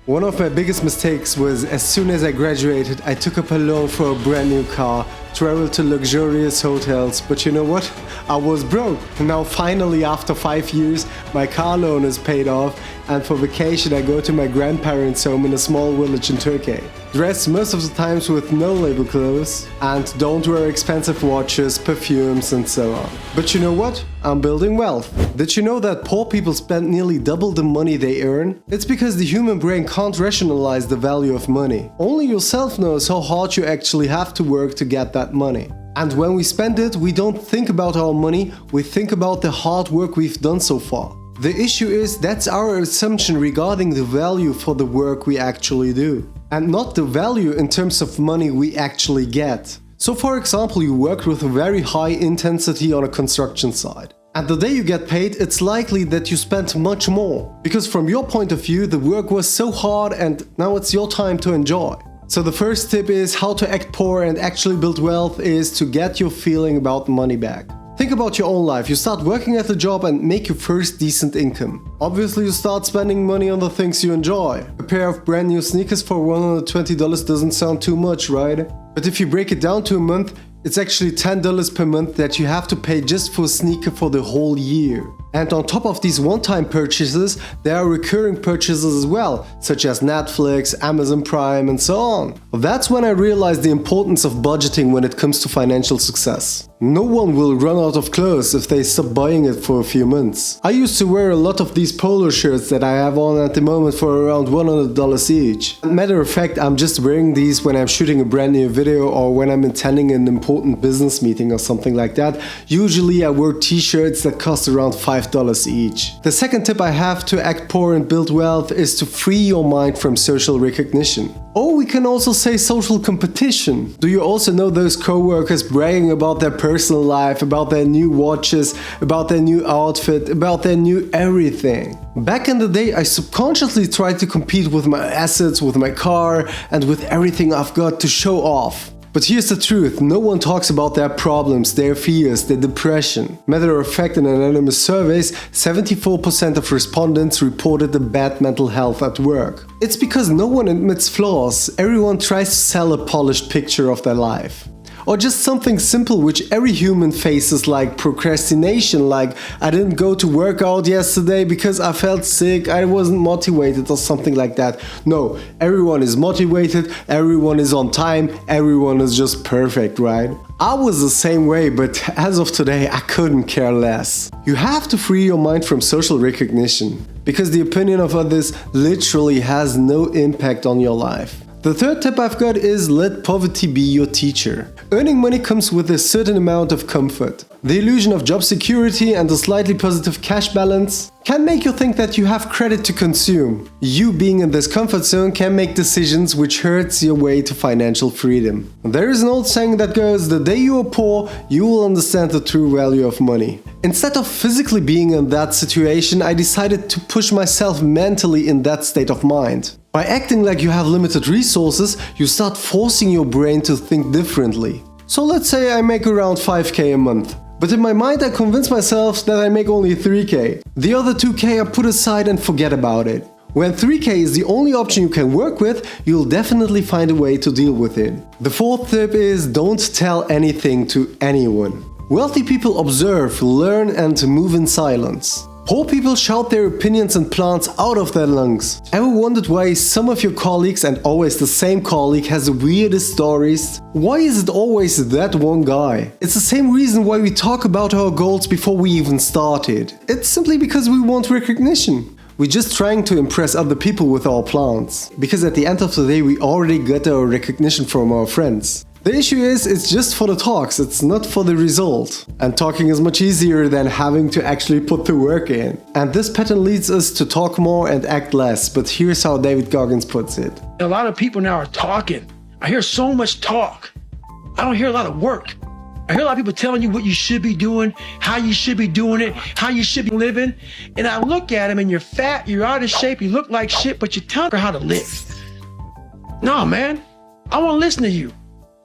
One of my biggest mistakes was as soon as I graduated, I took up a loan for a brand new car, traveled to luxurious hotels, but you know what? I was broke. Now finally, after 5 years, my car loan is paid off, and for vacation I go to my grandparents' home in a small village in Turkey. Dress most of the times with no label clothes, and don't wear expensive watches, perfumes and so on. But you know what? I'm building wealth. Did you know that poor people spend nearly double the money they earn? It's because the human brain can't rationalize the value of money. Only yourself knows how hard you actually have to work to get that money. And when we spend it, we don't think about our money, we think about the hard work we've done so far. The issue is that's our assumption regarding the value for the work we actually do, and not the value in terms of money we actually get. So for example, you worked with a very high intensity on a construction site. And the day you get paid, it's likely that you spent much more. Because from your point of view, the work was so hard and now it's your time to enjoy. So the first tip is how to act poor and actually build wealth is to get your feeling about money back. Think about your own life. You start working at a job and make your first decent income. Obviously you start spending money on the things you enjoy. A pair of brand new sneakers for $120 doesn't sound too much, right? But if you break it down to a month, it's actually $10 per month that you have to pay just for a sneaker for the whole year. And on top of these one-time purchases, there are recurring purchases as well, such as Netflix, Amazon Prime and so on. That's when I realized the importance of budgeting when it comes to financial success. No one will run out of clothes if they stop buying it for a few months. I used to wear a lot of these polo shirts that I have on at the moment for around $100 each. Matter of fact, I'm just wearing these when I'm shooting a brand new video or when I'm attending an important business meeting or something like that. Usually I wear t-shirts that cost around $5 each. The second tip I have to act poor and build wealth is to free your mind from social recognition. Or we can also say social competition. Do you also know those co-workers bragging about their personal life, about their new watches, about their new outfit, about their new everything? Back in the day, I subconsciously tried to compete with my assets, with my car, and with everything I've got to show off. But here's the truth, no one talks about their problems, their fears, their depression. Matter of fact, in anonymous surveys, 74% of respondents reported a bad mental health at work. It's because no one admits flaws, everyone tries to sell a polished picture of their life. Or just something simple which every human faces, like procrastination, like I didn't go to work out yesterday because I felt sick, I wasn't motivated or something like that. No, everyone is motivated, everyone is on time, everyone is just perfect, right? I was the same way, but as of today I couldn't care less. You have to free your mind from social recognition, because the opinion of others literally has no impact on your life. The third tip I've got is let poverty be your teacher. Earning money comes with a certain amount of comfort. The illusion of job security and a slightly positive cash balance can make you think that you have credit to consume. You being in this comfort zone can make decisions which hurts your way to financial freedom. There is an old saying that goes, the day you are poor, you will understand the true value of money. Instead of physically being in that situation, I decided to push myself mentally in that state of mind. By acting like you have limited resources, you start forcing your brain to think differently. So let's say I make around 5k a month. But in my mind I convince myself that I make only 3k. The other 2k I put aside and forget about it. When 3k is the only option you can work with, you'll definitely find a way to deal with it. The fourth tip is don't tell anything to anyone. Wealthy people observe, learn and move in silence. Poor people shout their opinions and plans out of their lungs. Ever wondered why some of your colleagues, and always the same colleague, has the weirdest stories? Why is it always that one guy? It's the same reason why we talk about our goals before we even started. It's simply because we want recognition. We're just trying to impress other people with our plans. Because at the end of the day we already got our recognition from our friends. The issue is, it's just for the talks, it's not for the result. And talking is much easier than having to actually put the work in. And this pattern leads us to talk more and act less, but here's how David Goggins puts it. A lot of people now are talking. I hear so much talk. I don't hear a lot of work. I hear a lot of people telling you what you should be doing, how you should be doing it, how you should be living. And I look at them and you're fat, you're out of shape, you look like shit, but you're telling her how to live. No, man, I want to listen to you.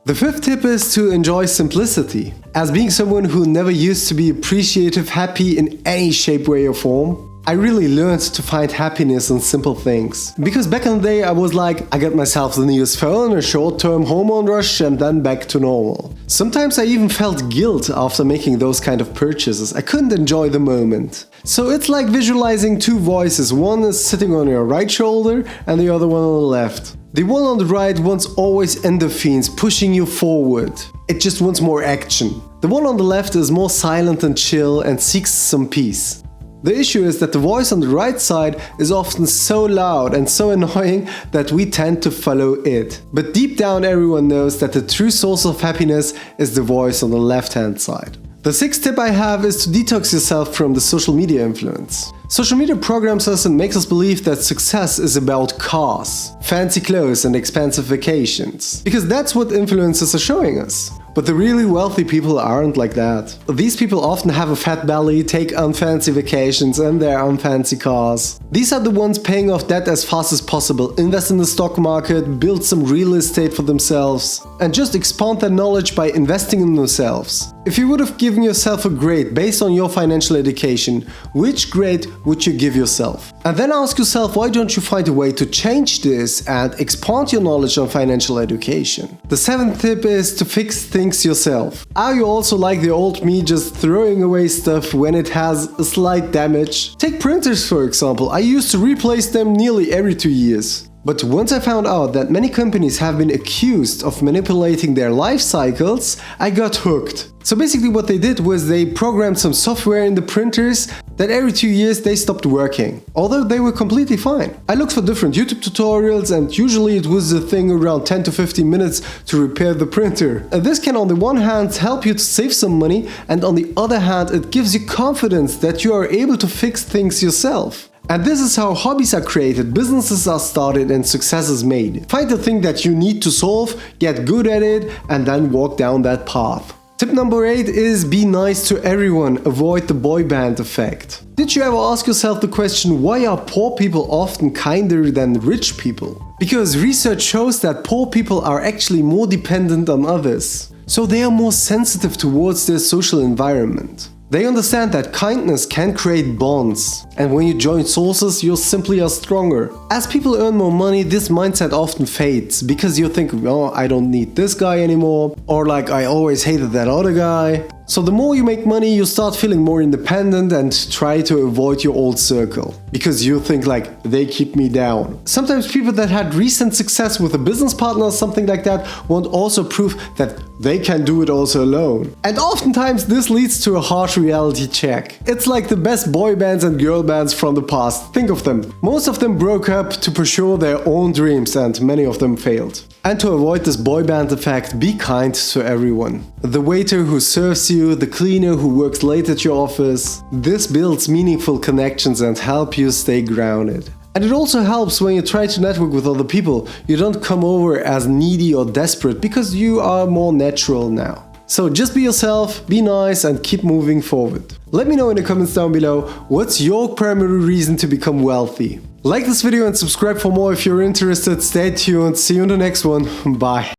The fifth tip is to enjoy simplicity. As being someone who never used to be appreciative, happy in any shape, way or form, I really learned to find happiness in simple things. Because back in the day I was like, I got myself the newest phone, a short-term hormone rush, and then back to normal. Sometimes I even felt guilt after making those kind of purchases. I couldn't enjoy the moment. So it's like visualizing two voices. One is sitting on your right shoulder and the other one on the left. The one on the right wants always endorphins, pushing you forward. It just wants more action. The one on the left is more silent and chill and seeks some peace. The issue is that the voice on the right side is often so loud and so annoying that we tend to follow it. But deep down everyone knows that the true source of happiness is the voice on the left-hand side. The sixth tip I have is to detox yourself from the social media influence. Social media programs us and makes us believe that success is about cars, fancy clothes and expensive vacations. Because that's what influencers are showing us. But the really wealthy people aren't like that. These people often have a fat belly, take unfancy vacations and their unfancy cars. These are the ones paying off debt as fast as possible, invest in the stock market, build some real estate for themselves, and just expand their knowledge by investing in themselves. If you would have given yourself a grade based on your financial education, which grade would you give yourself? And then ask yourself, why don't you find a way to change this and expand your knowledge on financial education? The seventh tip is to fix things yourself. Are you also like the old me, just throwing away stuff when it has a slight damage? Take printers for example. I used to replace them nearly every 2 years. But once I found out that many companies have been accused of manipulating their life cycles, I got hooked. So basically what they did was they programmed some software in the printers that every 2 years they stopped working, although they were completely fine. I looked for different YouTube tutorials and usually it was a thing around 10 to 15 minutes to repair the printer. And this can on the one hand help you to save some money, and on the other hand it gives you confidence that you are able to fix things yourself. And this is how hobbies are created, businesses are started and success is made. Find the thing that you need to solve, get good at it, and then walk down that path. Tip number 8 is be nice to everyone, avoid the boy band effect. Did you ever ask yourself the question, why are poor people often kinder than rich people? Because research shows that poor people are actually more dependent on others. So they are more sensitive towards their social environment. They understand that kindness can create bonds, and when you join sources, you simply are stronger. As people earn more money, this mindset often fades, because you think, oh, I don't need this guy anymore, or like, I always hated that other guy. So the more you make money, you start feeling more independent and try to avoid your old circle, because you think like, they keep me down. Sometimes people that had recent success with a business partner or something like that want also prove that they can do it also alone. And oftentimes this leads to a harsh reality check. It's like the best boy bands and girl bands from the past. Think of them. Most of them broke up to pursue their own dreams and many of them failed. And to avoid this boy band effect, be kind to everyone. The waiter who serves you, the cleaner who works late at your office. This builds meaningful connections and help you stay grounded. And it also helps when you try to network with other people. You don't come over as needy or desperate because you are more natural now. So just be yourself, be nice and keep moving forward. Let me know in the comments down below, what's your primary reason to become wealthy? Like this video and subscribe for more if you're interested. Stay tuned. See you in the next one. Bye.